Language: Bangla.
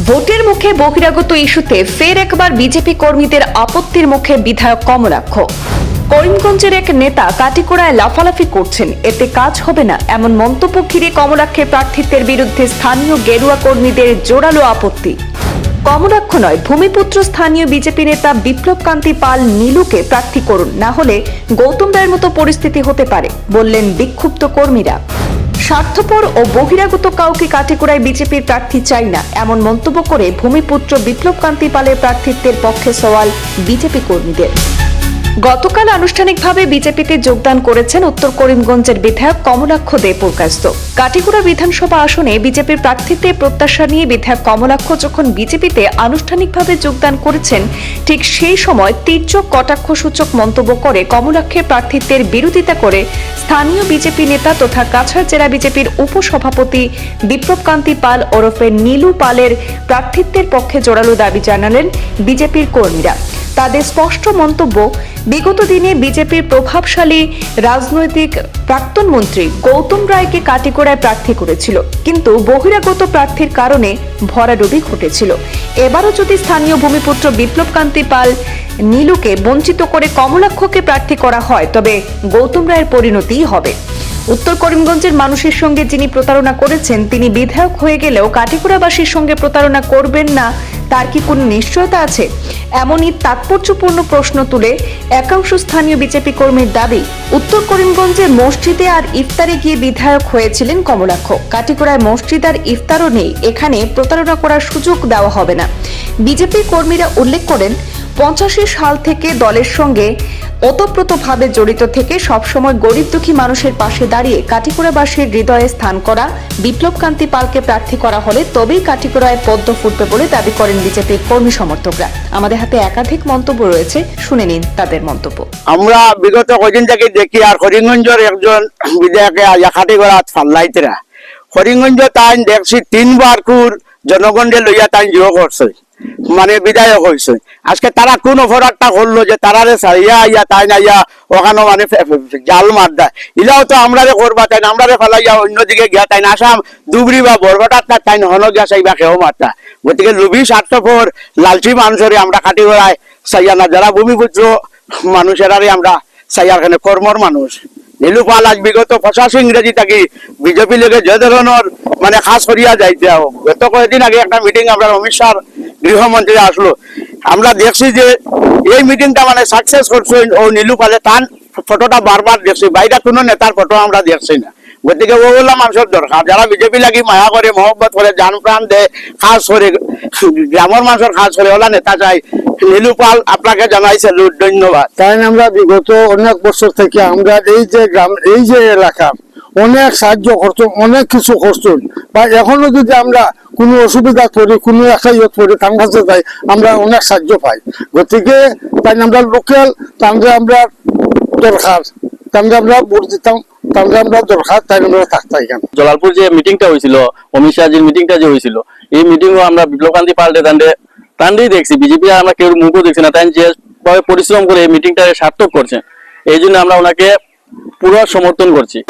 ভোটের মুখে বহিরাগত ইস্যুতে ফের একবার বিজেপি কর্মীদের আপত্তির মুখে বিধায়ক কমলাক্ষ। করিমগঞ্জের এক নেতা কাটিগড়ায় লাফালাফি করছেন, এতে কাজ হবে না এমন মন্তব্য ঘিরে কমলাক্ষের প্রার্থিত্বের বিরুদ্ধে স্থানীয় গেরুয়া কর্মীদের জোরালো আপত্তি। কমলাক্ষ নয়, ভূমিপুত্র স্থানীয় বিজেপি নেতা বিপ্লব কান্তি পাল নীলুকে প্রার্থী করুন, না হলে গৌতম রায়ের মতো পরিস্থিতি হতে পারে বললেন বিক্ষুব্ধ কর্মীরা। স্বার্থপর ও বহিরাগত কাউকে কাটিগড়ায় বিজেপির প্রার্থী চাই না এমন মন্তব্য করে ভূমিপুত্র বিপ্লব কান্তি পালের প্রার্থিত্বের পক্ষে সওয়াল বিজেপি কর্মীদের। গতকাল আনুষ্ঠানিকভাবে বিজেপিতে যোগদান করেছেন উত্তর করিমগঞ্জের বিধায়ক কমলাক্ষ দে পুরকাস্ত। কাটিগড়া বিধানসভা আসনে বিজেপির প্রার্থিত্বের প্রত্যাশা নিয়ে বিধায়ক কমলাক্ষ যখন বিজেপিতে আনুষ্ঠানিকভাবে যোগদান করেছেন, ঠিক সেই সময় তীর্যক কটাক্ষসূচক মন্তব্য করে কমলাক্ষের প্রার্থিত্বের বিরোধিতা করে স্থানীয় বিজেপি নেতা তথা কাছাড় জেলা বিজেপির উপসভাপতি বিপ্লব কান্তি পাল ওরফে নীলু পালের প্রার্থিত্বের পক্ষে জোরালো দাবি জানালেন বিজেপির কর্মীরা। তাদের স্পষ্ট মন্তব্য, বিগত দিনে বিজেপির প্রভাবশালী রাজনৈতিক প্রাক্তন মন্ত্রী গৌতম রায়কে কাটিগড়ায় প্রার্থী করেছিল, কিন্তু বহিরাগত প্রার্থীর কারণে ভরাডুবি ঘটেছিল। এবারও যদি স্থানীয় ভূমিপুত্র বিপ্লব কান্তি পাল নীলুকে বঞ্চিত করে কমলাক্ষকে প্রার্থী করা হয়, তবে গৌতম রায়ের পরিণতিই হবে। উত্তর করিমগঞ্জের মানুষের সঙ্গে যিনি প্রতারণা করেছেন, তিনি বিধায়ক হয়ে গেলেও কাটিগড়াবাসীর সঙ্গে প্রতারণা করবেন না, তার কি কোনো নিশ্চয়তা আছে? এমনই তাৎপর্যপূর্ণ প্রশ্ন তুলে একাংশ স্থানীয় বিজেপি কর্মীর দাবি, উত্তর করিমগঞ্জে মসজিদে আর ইফতারে গিয়ে বিধায়ক হয়েছিলেন কমলাক্ষ। কাটিগড়ায় মসজিদ আর ইফতারও নেই, এখানে প্রতারণা করার সুযোগ দেওয়া হবে না। বিজেপি কর্মীরা উল্লেখ করেন, 85 সাল থেকে দলের সঙ্গে ওতপ্রোতভাবে জড়িত থেকে সবসময় গরিব দুঃখী মানুষের পাশে দাঁড়িয়ে কাটিগড়াবাসীর হৃদয়ে স্থান করা বিপ্লব কান্তি পালকে প্রার্থী করা হলে তবেই কাটিগড়ায় পদ্ম ফুটবে বলে দাবি করেন বিজেপির কর্মী সমর্থকরা। আমাদের হাতে একাধিক মন্তব্য রয়েছে, শুনে নিন তাদের মন্তব্য। আমরা বিগত কদিন থেকে দেখি আর করিমগঞ্জের একজন বিধায়কে কাটিগড়া ফাল্লাইতেরা করিমগঞ্জ তাই দেখছি 3 বার কুর জনগণে লইয়া তাই জিও করছে, মানে বিধায়ক হয়েছে। আজকে তারা কোন অপরাধটা করলো যে তারারে সারিয়া আইয়া তাই না ইয়া ওখানে মানে জাল মার দেয়? ইলাও তো আমরা করবা তাই না, আমরা ফেলাইয়া অন্যদিকে গিয়া তাই না আসাম দুবরি বা বরবাটার তাই না হন গিয়া চাইবা কেউ মারতা। গতিকে লুবি স্বার্থপর লালচি মানুষের আমরা কাটিগড়ায় চাইয়া না, যারা ভূমিপুত্র মানুষেরারে আমরা চাইয়ার এখানে কর্মর মানুষ। নীলু পাল আজ বিগত 85 ইংরেজি থাকি বিজেপি লেগে যে ধরনের মানে খাস করিয়া যাইতে হোক। গত কয়েকদিন আগে একটা মিটিং আমরা অমিত শাহ গৃহমন্ত্রী আসলো, আমরা দেখছি যে এই মিটিংটা মানে সাকসেস করছে ও নীলু পালে, তার ফটোটা বারবার দেখছি, বাইরে কোনো নেতার ফটো আমরা দেখছি না। গতিকে ওগুলা মানুষের দরকার, যারা বিজেপি লাগি মায়া করে মহব্বত করে জান প্রাণ দেয়, খাস করে গ্রামের মানুষের খাস করে ওলা নেতা চাই। নীলু পাল আপনাকে জানাইছে ধন্যবাদ। তাই আমরা বিগত অনেক বছর থেকে আমরা এই যে গ্রাম এই যে এলাকা অনেক সাহায্য করতো, অনেক কিছু করতো, বা এখনো যদি আমরা কোনো অসুবিধা করি, কোনো একটা ইয়ে করি, তার কাছে যাই আমরা অনেক সাহায্য পাই। গতিকে তাই আমরা লোকাল তাহলে আমরা দরকার, তাহলে আমরা ভোট দিতাম, তাহলে আমরা দরকার, তাই আমরা থাকতাম এখানে। জলালপুর যে মিটিংটা হয়েছিল, অমিত শাহজির মিটিংটা যে হয়েছিল, এই মিটিংও আমরা বিপ্লব কান্তি পাল্টে তান্ডেই দেখছি, বিজেপি আমরা কেউ মুখও দেখছি না। তাই যেভাবে পরিশ্রম করে এই মিটিংটা সার্থক করছে, এই জন্য আমরা ওনাকে পুরো সমর্থন করছি।